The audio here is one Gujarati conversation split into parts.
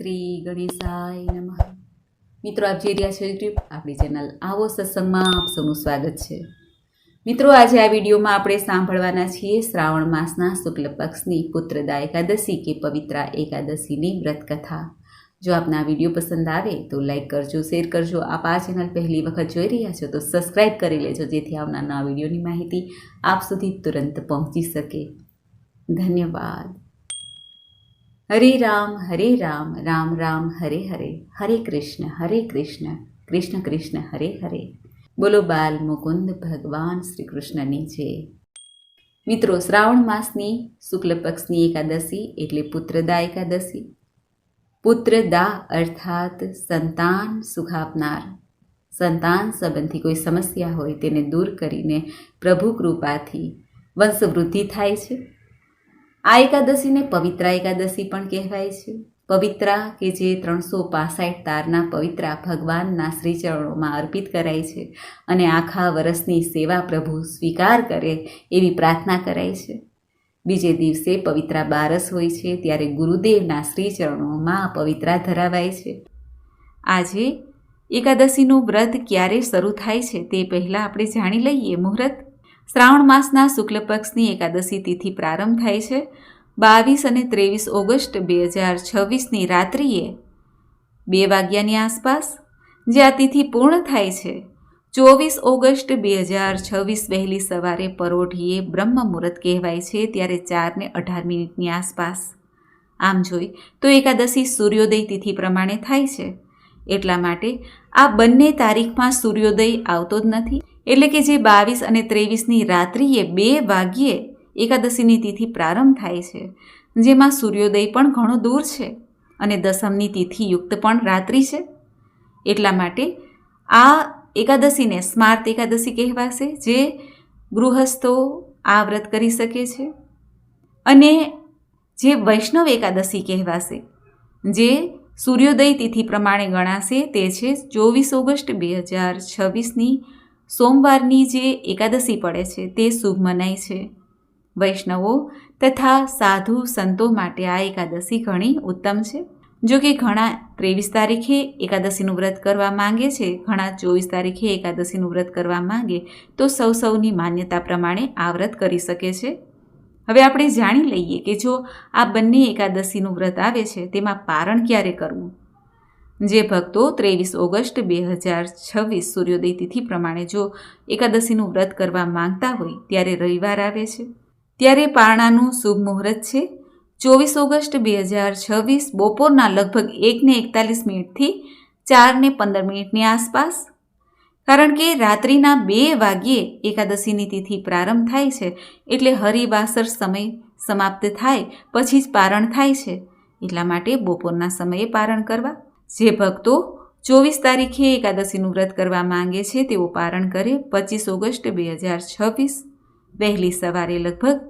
શ્રી ગણેશાય નમઃ। મિત્રો, આપ જોઈ રહ્યા છો યુટ્યુબ આપણી ચેનલ આવો સત્સંગમાં આપ સૌનું સ્વાગત છે। મિત્રો, આજે આ વિડીયોમાં આપણે સાંભળવાના છીએ શ્રાવણ માસના શુક્લ પક્ષની પુત્રદા એકાદશી કે પવિત્રા એકાદશીની વ્રત કથા। જો આપને આ વિડીયો પસંદ આવે તો લાઈક કરજો, શેર કરજો। આપ આ ચેનલ પહેલી વખત જોઈ રહ્યા છો તો સબસ્ક્રાઈબ કરી લેજો, જેથી આવનાર નવા વિડીયોની માહિતી આપ સુધી તુરંત પહોંચી શકે। ધન્યવાદ। હરે રામ, રામ રામ હરે હરે, હરે કૃષ્ણ કૃષ્ણ કૃષ્ણ હરે હરે। બોલો બાલ મુકુંદ ભગવાન શ્રી કૃષ્ણની જય। મિત્રો, શ્રાવણ માસની શુક્લ પક્ષની એકાદશી એટલે પુત્રદા એકાદશી। પુત્રદા અર્થાત સંતાન સુખ આપનાર। સંતાન સંબંધી કોઈ સમસ્યા હોય તેને દૂર કરીને પ્રભુ કૃપાથી વંશવૃદ્ધિ થાય છે। આ એકાદશીને પવિત્રા એકાદશી પણ કહેવાય છે। પવિત્રા કે જે 365 તારના પવિત્રા ભગવાનના શ્રીચરણોમાં અર્પિત કરાય છે અને આખા વર્ષની સેવા પ્રભુ સ્વીકાર કરે એવી પ્રાર્થના કરાય છે। બીજે દિવસે પવિત્રા બારસ હોય છે, ત્યારે ગુરુદેવના શ્રીચરણોમાં પવિત્રા ધરાવાય છે। આજે એકાદશીનું વ્રત ક્યારે શરૂ થાય છે તે પહેલાં આપણે જાણી લઈએ મુહૂર્ત। શ્રાવણ માસના શુક્લ પક્ષની એકાદશી તિથિ પ્રારંભ થાય છે 22 અને 23 ઓગસ્ટ 2026ની રાત્રિએ 2 વાગ્યાની આસપાસ। જે આ તિથિ પૂર્ણ થાય છે 24 ઓગસ્ટ 2026 વહેલી સવારે પરોઢીએ બ્રહ્મ મુહૂર્ત કહેવાય છે, ત્યારે 4:18 આસપાસ। આમ જોઈ તો એકાદશી સૂર્યોદય તિથિ પ્રમાણે થાય છે, એટલા માટે આ બંને તારીખમાં સૂર્યોદય આવતો જ નથી। એટલે કે જે 22 અને 23ની રાત્રિએ 2 વાગ્યે એકાદશીની તિથિ પ્રારંભ થાય છે, જેમાં સૂર્યોદય પણ ઘણો દૂર છે અને દસમની તિથિ યુક્ત પણ રાત્રિ છે। એટલા માટે આ એકાદશીને સ્માર્ત એકાદશી કહેવાશે, જે ગૃહસ્થો આ વ્રત કરી શકે છે। અને જે વૈષ્ણવ એકાદશી કહેવાશે, જે સૂર્યોદય તિથિ પ્રમાણે ગણાશે, તે છે 24 ઓગસ્ટ 2026ની સોમવારની જે એકાદશી પડે છે તે શુભ મનાય છે। વૈષ્ણવો તથા સાધુ સંતો માટે આ એકાદશી ઘણી ઉત્તમ છે। જો કે ઘણા 23 તારીખે એકાદશીનું વ્રત કરવા માંગે છે, ઘણા 24 તારીખે એકાદશીનું વ્રત કરવા માંગે તો સૌની માન્યતા પ્રમાણે આ વ્રત કરી શકે છે। હવે આપણે જાણી લઈએ કે જો આ બંને એકાદશીનું વ્રત આવે છે તેમાં પારણ ક્યારે કરવું। જે ભક્તો 23 ઓગસ્ટ 2026 સૂર્યોદય તિથિ પ્રમાણે જો એકાદશીનું વ્રત કરવા માંગતા હોય ત્યારે રવિવાર આવે છે, ત્યારે પારણાનું શુભ મુહૂર્ત છે 24 ઓગસ્ટ 2026 બપોરના લગભગ 1:41 થી 4:15ની આસપાસ। કારણ કે રાત્રિના 2 વાગ્યે એકાદશીની તિથિ પ્રારંભ થાય છે, એટલે હરિવાસર સમય સમાપ્ત થાય પછી જ પારણ થાય છે, એટલા માટે બપોરના સમયે પારણ કરવા। જે ભક્તો 24 તારીખે એકાદશીનું વ્રત કરવા માંગે છે તેઓ પારણ કરે 25 ઓગસ્ટ 2026 વહેલી સવારે લગભગ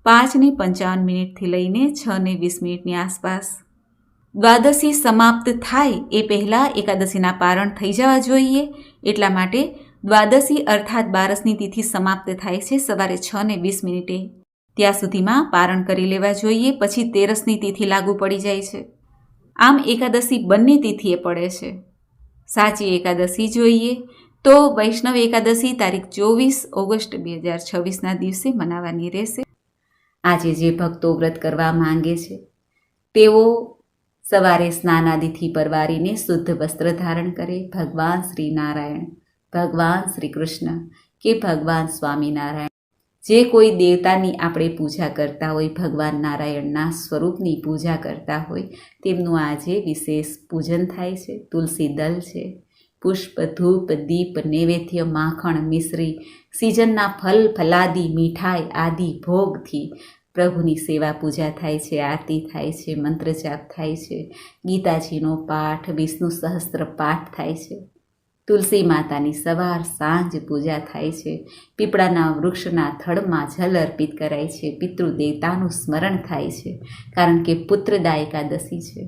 5:55થી લઈને 6:20ની આસપાસ। દ્વાદશી સમાપ્ત થાય એ પહેલાં એકાદશીના પારણ થઈ જવા જોઈએ, એટલા માટે દ્વાદશી અર્થાત બારસની તિથિ સમાપ્ત થાય છે સવારે 6:20, ત્યાં સુધીમાં પારણ કરી લેવા જોઈએ, પછી 13ની તિથિ લાગુ પડી જાય છે। આમ એકાદશી બંને તિથિએ પડે છે। સાચી એકાદશી જોઈએ તો વૈષ્ણવ એકાદશી તારીખ 24 ઓગસ્ટ 2026ના દિવસે મનાવવાની રહેશે। આજે જે ભક્તો વ્રત કરવા માંગે છે તેઓ સવારે સ્નાનાદિથી પરવારીને શુદ્ધ વસ્ત્ર ધારણ કરે, ભગવાન શ્રી નારાયણ, ભગવાન શ્રી કૃષ્ણ કે ભગવાન સ્વામિનારાયણ, જે કોઈ દેવતાની આપણે પૂજા કરતા હોય, ભગવાન નારાયણના સ્વરૂપની પૂજા કરતા હોય, તેમનું આજે વિશેષ પૂજન થાય છે। તુલસી દલ છે, પુષ્પ, ધૂપ, દીપ, નૈવેદ્ય, માખણ, મિશ્રી, સિઝનના ફલ ફલાદી, મીઠાઈ આદિ ભોગથી પ્રભુની સેવા પૂજા થાય છે, આરતી થાય છે, મંત્ર જાપ થાય છે, ગીતાજીનો પાઠ, વિષ્ણુ સહસ્ત્ર પાઠ થાય છે, તુલસી માતાની સવાર સાંજ પૂજા થાય છે, પીપળાના વૃક્ષના થડમાં જલ અર્પિત કરાય છે, પિતૃદેવતાનું સ્મરણ થાય છે, કારણ કે પુત્રદા એકાદશી છે।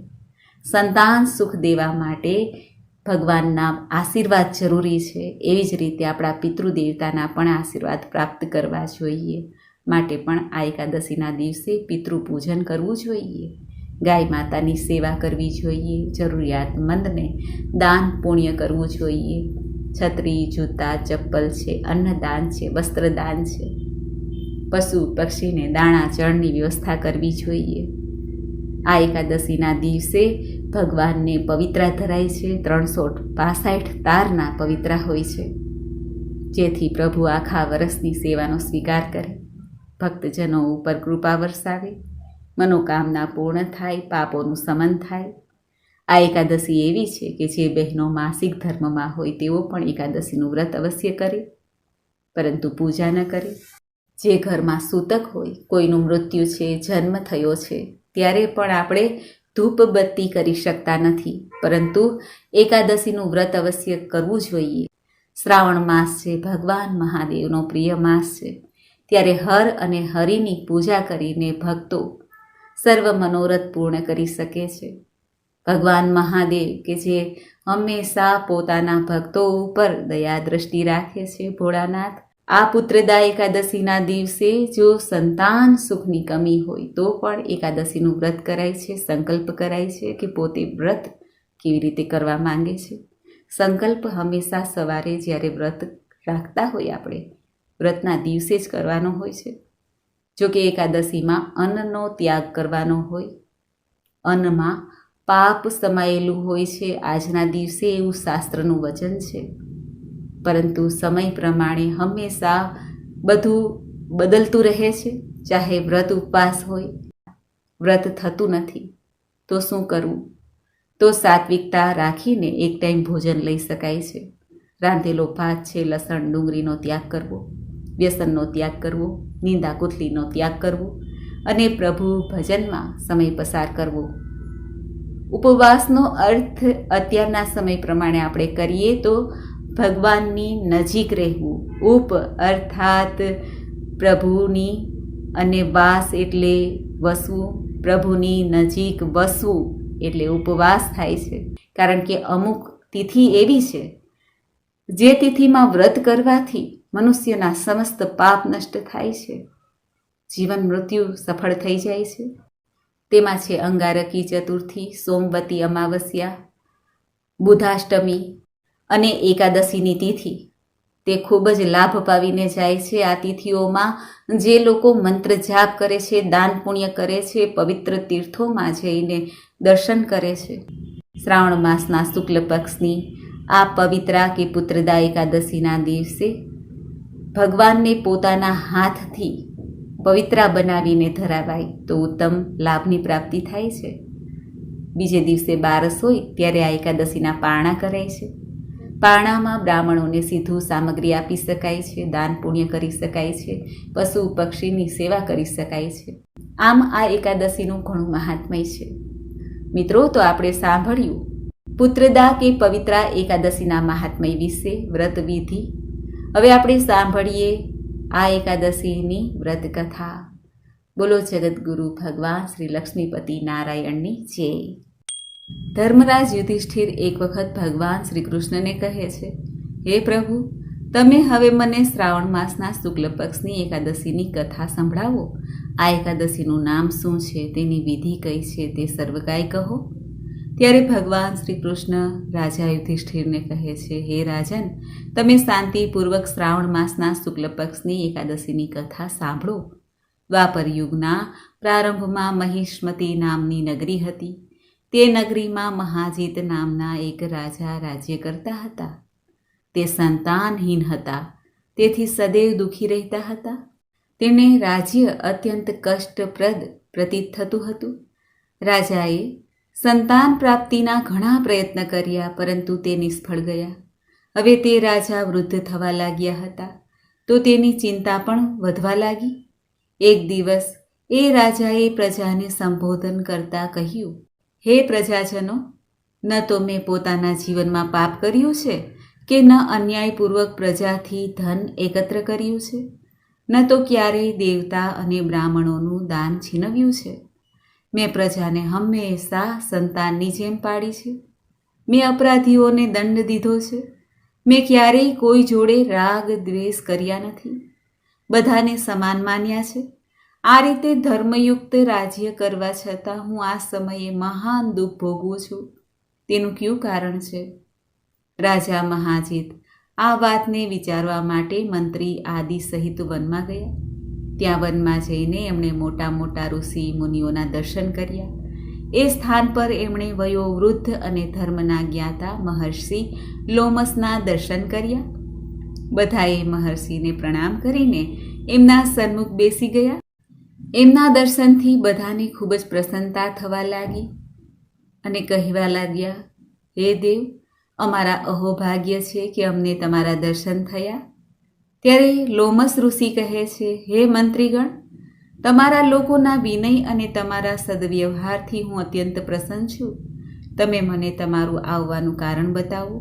સંતાન સુખ દેવા માટે ભગવાનના આશીર્વાદ જરૂરી છે, એવી જ રીતે આપણા પિતૃદેવતાના પણ આશીર્વાદ પ્રાપ્ત કરવા જોઈએ, માટે પણ આ એકાદશીના દિવસે પિતૃ પૂજન કરવું જોઈએ। ગાય માતાની સેવા કરવી જોઈએ, જરૂરિયાતમંદને દાન પુણ્ય કરવું જોઈએ. છત્રી, જૂતા, ચપ્પલ છે, અન્નદાન છે, વસ્ત્રદાન છે. પશુ પક્ષીને દાણા ચણની વ્યવસ્થા કરવી જોઈએ. આ એકાદશીના દિવસે ભગવાનને પવિત્રા ધરાય છે. 365 તારના પવિત્રા હોય છે, જેથી પ્રભુ આખા વર્ષની સેવાનો સ્વીકાર કરે, ભક્તજનો ઉપર કૃપા વરસાવે, મનોકામના પૂર્ણ થાય, પાપોનું શમન થાય. આ એકાદશી એવી છે કે જે બહેનો માસિક ધર્મમાં હોય તેઓ પણ એકાદશીનું વ્રત અવશ્ય કરે, પરંતુ પૂજા ન કરે. જે ઘરમાં સૂતક હોય, કોઈનું મૃત્યુ છે, જન્મ થયો છે, ત્યારે પણ આપણે ધૂપ બત્તી કરી શકતા નથી, પરંતુ એકાદશીનું વ્રત અવશ્ય કરવું જોઈએ. શ્રાવણ માસ છે, ભગવાન મહાદેવનો પ્રિય માસ છે, ત્યારે હર અને હરિની પૂજા કરીને ભક્તો સર્વ મનોરથ પૂર્ણ કરી શકે છે. ભગવાન મહાદેવ કે જે હંમેશા પોતાના ભક્તો ઉપર દયા દ્રષ્ટિ રાખે છે, ભોળાનાથ, આ પુત્રદા એકાદશીના દિવસે જો સંતાન સુખની કમી હોય તો પણ એકાદશીનું વ્રત કરાય છે, સંકલ્પ કરાય છે કે પોતે વ્રત કેવી રીતે કરવા માંગે છે. સંકલ્પ હંમેશા સવારે જ્યારે વ્રત રાખતા હોય આપણે વ્રતના દિવસે જ કરવાનો હોય છે. જો કે એકાદશીમાં અન્નનો ત્યાગ કરવાનો હોય, અન્નમાં પાપ સમાયેલું હોય છે આજના દિવસે, એવું શાસ્ત્રનું વચન છે. પરંતુ સમય પ્રમાણે હંમેશા બધું બદલતું રહે છે. ચાહે વ્રત ઉપવાસ હોય, વ્રત થતું નથી તો શું કરવું? તો સાત્વિકતા રાખીને એક ટાઈમ ભોજન લઈ શકાય છે. રાંધેલો ભાત છે, લસણ ડુંગળીનો ત્યાગ કરવો, વ્યસનનો ત્યાગ કરવો, નિંદા કુથલીનો ત્યાગ કરવો અને પ્રભુ ભજનમાં સમય પસાર કરવો. ઉપવાસનો અર્થ અત્યારના સમય પ્રમાણે આપણે કરીએ તો ભગવાનની નજીક રહેવું. ઉપ અર્થાત પ્રભુની અને વાસ એટલે વસવું, પ્રભુની નજીક વસવું એટલે ઉપવાસ થાય છે. કારણ કે અમુક તિથિ એવી છે જે તિથિમાં વ્રત કરવાથી મનુષ્યના સમસ્ત પાપ નષ્ટ થાય છે, જીવન મૃત્યુ સફળ થઈ જાય છે. તેમાં છે અંગારકી ચતુર્થી, સોમવતી અમાવસ્યા, બુધાષ્ટમી અને એકાદશીની તિથિ. તે ખૂબ જ લાભ પાવીને જાય છે. આ તિથિઓમાં જે લોકો મંત્ર જાપ કરે છે, દાન પુણ્ય કરે છે, પવિત્ર તીર્થોમાં જઈને દર્શન કરે છે, શ્રાવણ માસના શુક્લ પક્ષની આ પવિત્રા કે પુત્રદા એકાદશીના દિવસે ભગવાનને પોતાના હાથથી પવિત્રા બનાવીને ધરાવાય તો ઉત્તમ લાભની પ્રાપ્તિ થાય છે. બીજે દિવસે બારસ હોય ત્યારે આ એકાદશીના પારણા કરાય છે. પારણામાં બ્રાહ્મણોને સીધું સામગ્રી આપી શકાય છે, દાન પુણ્ય કરી શકાય છે, પશુ પક્ષીની સેવા કરી શકાય છે. આમ આ એકાદશીનું ઘણું મહાત્મય છે. મિત્રો, તો આપણે સાંભળ્યું પુત્રદા કે પવિત્રા એકાદશીના મહાત્મય વિશે, વ્રત વિધિ. હવે આપણે સાંભળીએ આ એકાદશીની વ્રત કથા. બોલો જગતગુરુ ભગવાન શ્રી લક્ષ્મીપતિ નારાયણની જય. ધર્મરાજ યુધિષ્ઠિર એક વખત ભગવાન શ્રી કૃષ્ણને કહે છે, હે પ્રભુ, તમે હવે મને શ્રાવણ માસના શુક્લ પક્ષની એકાદશીની કથા સંભળાવો. આ એકાદશીનું નામ શું છે, તેની વિધિ કઈ છે, તે સર્વ કાંઈ કહો. ત્યારે ભગવાન શ્રી કૃષ્ણ રાજા યુધિષ્ઠિરને કહે છે, હે રાજન, તમે શાંતિપૂર્વક શ્રાવણ માસના શુક્લ પક્ષની એકાદશીની કથા સાંભળો. દ્વાપર યુગના પ્રારંભમાં મહિષ્મતી નામની નગરી હતી. તે નગરીમાં મહાજીત નામના એક રાજા રાજ્ય કરતા હતા. તે સંતાનહીન હતા, તેથી સદૈવ દુઃખી રહેતા હતા. તેને રાજ્ય અત્યંત કષ્ટપ્રદ પ્રતીત થતું હતું. રાજાએ સંતાન પ્રાપ્તિના ઘણા પ્રયત્ન કર્યા, પરંતુ તે નિષ્ફળ ગયા. હવે તે રાજા વૃદ્ધ થવા લાગ્યા હતા, તો તેની ચિંતા પણ વધવા લાગી. એક દિવસ એ રાજાએ પ્રજાને સંબોધન કરતા કહ્યું, હે પ્રજાજનો, ન તો મેં પોતાના જીવનમાં પાપ કર્યું છે કે ન અન્યાયપૂર્વક પ્રજાથી ધન એકત્ર કર્યું છે, ન તો ક્યારેય દેવતા અને બ્રાહ્મણોનું દાન છીનવ્યું છે. મેં પ્રજાને હંમેશા સંતાનની જેમ પાડી છે. મેં અપરાધીઓને દંડ દીધો છે. મેં ક્યારેય કોઈ જોડે રાગ દ્વેષ કર્યા નથી. બધાને સમાન માન્યા છે. આ રીતે ધર્મયુક્ત રાજ્ય કરવા છતાં હું આ સમયે મહાન દુઃખ ભોગવું છું. તેનું કયું કારણ છે? રાજા મહાજીત આ વાતને વિચારવા માટે મંત્રી આદિ સહિત વનમાં ગયા. ત્યાં વનમાં જઈને એમણે મોટા મોટા ઋષિ મુનિઓના દર્શન કર્યા. એ સ્થાન પર એમણે વયોવૃદ્ધ અને ધર્મના જ્ઞાતા મહર્ષિ લોમસના દર્શન કર્યા. બધાએ મહર્ષિને પ્રણામ કરીને એમના સન્મુખ બેસી ગયા. એમના દર્શનથી બધાને ખૂબ જ પ્રસન્નતા થવા લાગી અને કહેવા લાગ્યા, હે દેવ, અમારા અહોભાગ્ય છે કે અમને તમારા દર્શન થયા. ત્યારે લોમસ ઋષિ કહે છે, હે મંત્રીગણ, તમારા લોકોના વિનય અને તમારા સદવ્યવહારથી હું અત્યંત પ્રસન્ન છું. તમે મને તમારું આવવાનું કારણ બતાવો.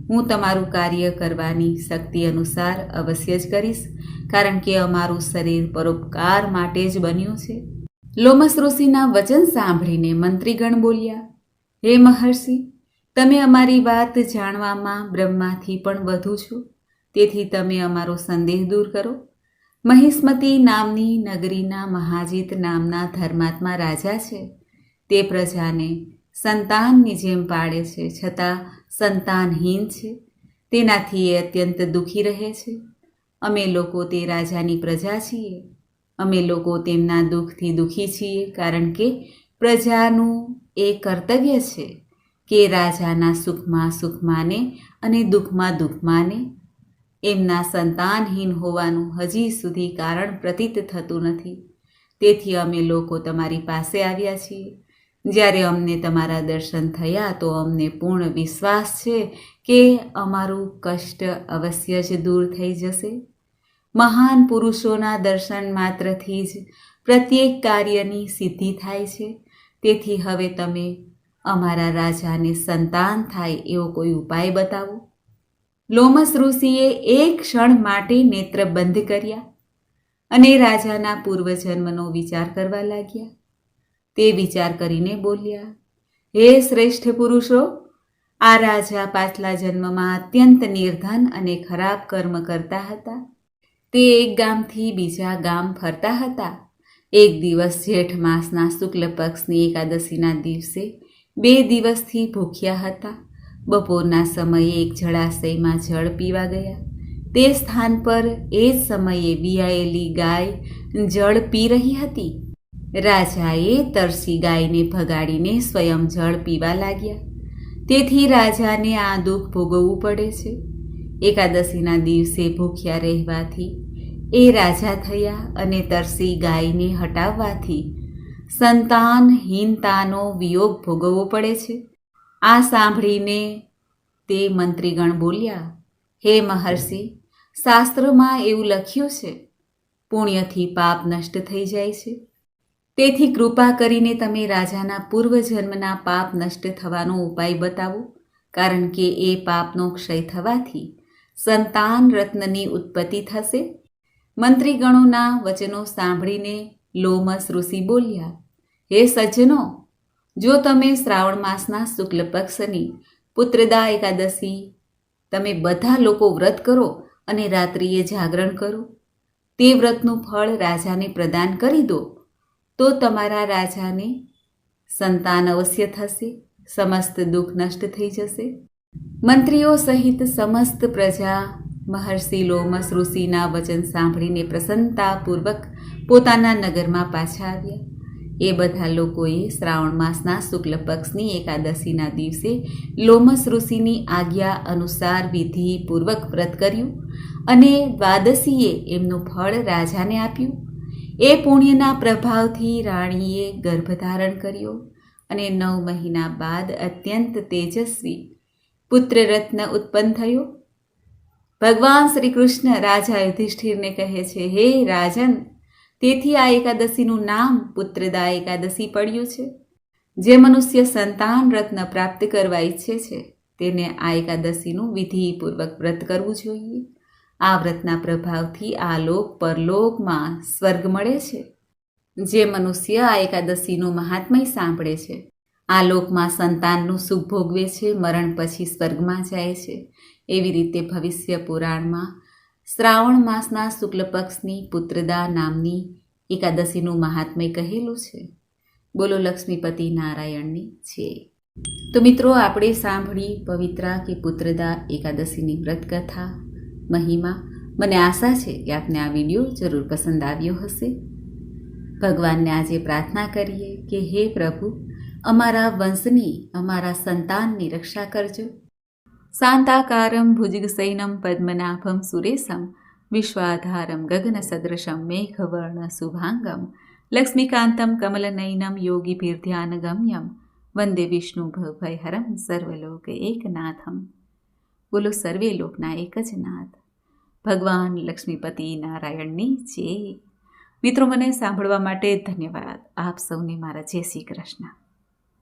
હું તમારું કાર્ય કરવાની શક્તિ અનુસાર અવશ્ય જ કરીશ, કારણ કે અમારું શરીર પરોપકાર માટે જ બન્યું છે. લોમસ ઋષિના વચન સાંભળીને મંત્રીગણ બોલ્યા, હે મહર્ષિ, તમે અમારી વાત જાણવામાં બ્રહ્માથી પણ વધુ છો. તેથી તમે અમારો સંદેહ દૂર કરો. મહિસ્મતી નામની નગરીના મહાજીત નામના ધર્માત્મા રાજા છે. તે પ્રજાને સંતાનની જેમ પાળે છે, છતાં સંતાનહીન છે. તેનાથી એ અત્યંત દુઃખી રહે છે. અમે લોકો તે રાજાની પ્રજા છીએ. અમે લોકો તેમના દુઃખથી દુઃખી છીએ, કારણ કે પ્રજાનું એ કર્તવ્ય છે કે રાજાના સુખમાં સુખ માને અને દુઃખમાં દુઃખ માને. એમના સંતાનહીન હોવાનું હજી સુધી કારણ પ્રતીત થતું નથી. તેથી અમે લોકો તમારી પાસે આવ્યા છીએ. જ્યારે અમને તમારા દર્શન થયા તો અમને પૂર્ણ વિશ્વાસ છે કે અમારું કષ્ટ અવશ્ય જ દૂર થઈ જશે. મહાન પુરુષોના દર્શન માત્રથી જ પ્રત્યેક કાર્યની સિદ્ધિ થાય છે. તેથી હવે તમે અમારા રાજાને સંતાન થાય એવો કોઈ ઉપાય બતાવો. લોમસ ઋષિએ એક ક્ષણ માટે નેત્ર બંધ કર્યા અને રાજાના પૂર્વજન્મનો વિચાર કરવા લાગ્યા. તે વિચાર કરીને બોલ્યા, હે શ્રેષ્ઠ પુરુષો, આ રાજા પાછલા જન્મમાં અત્યંત નિર્ધન અને ખરાબ કર્મ કરતા હતા. તે એક ગામથી બીજા ગામ ફરતા હતા. એક દિવસ જેઠ માસના શુક્લ પક્ષની એકાદશીના દિવસે 2 દિવસથી ભૂખ્યા હતા. બપોરના સમયે એક જળાશયમાં જળ પીવા ગયા. તે સ્થાન પર એ જ સમયે વિયાયેલી ગાય જળ પી રહી હતી. રાજાએ તરસી ગાયને ભગાડીને સ્વયં જળ પીવા લાગ્યા. તેથી રાજાને આ દુઃખ ભોગવવું પડે છે. એકાદશીના દિવસે ભૂખ્યા રહેવાથી એ રાજા થયા અને તરસી ગાયને હટાવવાથી સંતાનહીનતાનો વિયોગ ભોગવવો પડે છે. આ સાંભળીને તે મંત્રીગણ બોલ્યા, હે મહર્ષિ, શાસ્ત્રમાં એવું લખ્યું છે, પુણ્યથી પાપ નષ્ટ થઈ જાય છે. તેથી કૃપા કરીને તમે રાજાના પૂર્વજન્મના પાપ નષ્ટ થવાનો ઉપાય બતાવો, કારણ કે એ પાપનો ક્ષય થવાથી સંતાન રત્નની ઉત્પત્તિ થશે. મંત્રીગણોના વચનો સાંભળીને લોમસ ઋષિ બોલ્યા, હે સજ્જનો, જો તમે શ્રાવણ માસના શુક્લ પક્ષની પુત્રદા એકાદશી તમે બધા લોકો વ્રત કરો અને રાત્રિએ જાગરણ કરો, તે વ્રતનું ફળ રાજાને પ્રદાન કરી દો, તો તમારા રાજાને સંતાન અવશ્ય થશે. સમસ્ત દુઃખ નષ્ટ થઈ જશે. મંત્રીઓ સહિત સમસ્ત પ્રજા મહર્ષિ લોમસ ઋષિના વચન સાંભળીને પ્રસન્નતાપૂર્વક પોતાના નગરમાં પાછા આવ્યા. એ બધા લોકોએ શ્રાવણ માસના શુક્લ પક્ષની એકાદશીના દિવસે લોમસ ઋષિની આજ્ઞા અનુસાર વિધિપૂર્વક વ્રત કર્યું અને દ્વાદશીએ એમનું ફળ રાજાને આપ્યું. એ પુણ્યના પ્રભાવથી રાણીએ ગર્ભધારણ કર્યો અને 9 મહિના બાદ અત્યંત તેજસ્વી પુત્રરત્ન ઉત્પન્ન થયો. ભગવાન શ્રી કૃષ્ણ રાજા યુધિષ્ઠિરને કહે છે, હે રાજન, તેથી આ એકાદશીનું નામ પુત્રદા એકાદશી પડ્યું છે. જે મનુષ્ય સંતાન રત્ન પ્રાપ્ત કરવા ઈચ્છે છે તેને આ એકાદશીનું વિધિપૂર્વક વ્રત કરવું જોઈએ. આ વ્રતના પ્રભાવથી આ લોક પરલોકમાં સ્વર્ગ મળે છે. જે મનુષ્ય આ એકાદશીનું મહાત્મય સાંભળે છે, આ લોકમાં સંતાનનું સુખ ભોગવે છે, મરણ પછી સ્વર્ગમાં જાય છે. એવી રીતે ભવિષ્ય પુરાણમાં શ્રાવણ માસના શુક્લ પક્ષની પુત્રદા નામની એકાદશીનું મહાત્મ્ય કહેલું છે. બોલો લક્ષ્મીપતિ નારાયણની છે. તો મિત્રો, આપણે સાંભળી પવિત્રા કે પુત્રદા એકાદશીની વ્રતકથા, મહિમા. મને આશા છે કે આપને આ વિડીયો જરૂર પસંદ આવ્યો હશે. ભગવાનને આજે પ્રાર્થના કરીએ કે હે પ્રભુ, અમારા વંશની, અમારા સંતાનની રક્ષા કરજો. શાંતાકારમ ભુજગશયનમ પદ્મનાભમ સુરેશમ વિશ્વાધારમ ગગનસદૃશમ મેઘવર્ણ શુભાંગમ લક્ષ્મીકાંતમ કમલનયનમ યોગીભીર્ધ્યાનગમ્યમ વંદે વિષ્ણુ ભયહરમ સર્વલોક એકનાથમ. બોલો સર્વે લોકના એક જ નાથ ભગવાન લક્ષ્મીપતિ નારાયણની જય. મિત્રો, મને સાંભળવા માટે ધન્યવાદ. આપ સૌને મારા જય શ્રી કૃષ્ણ.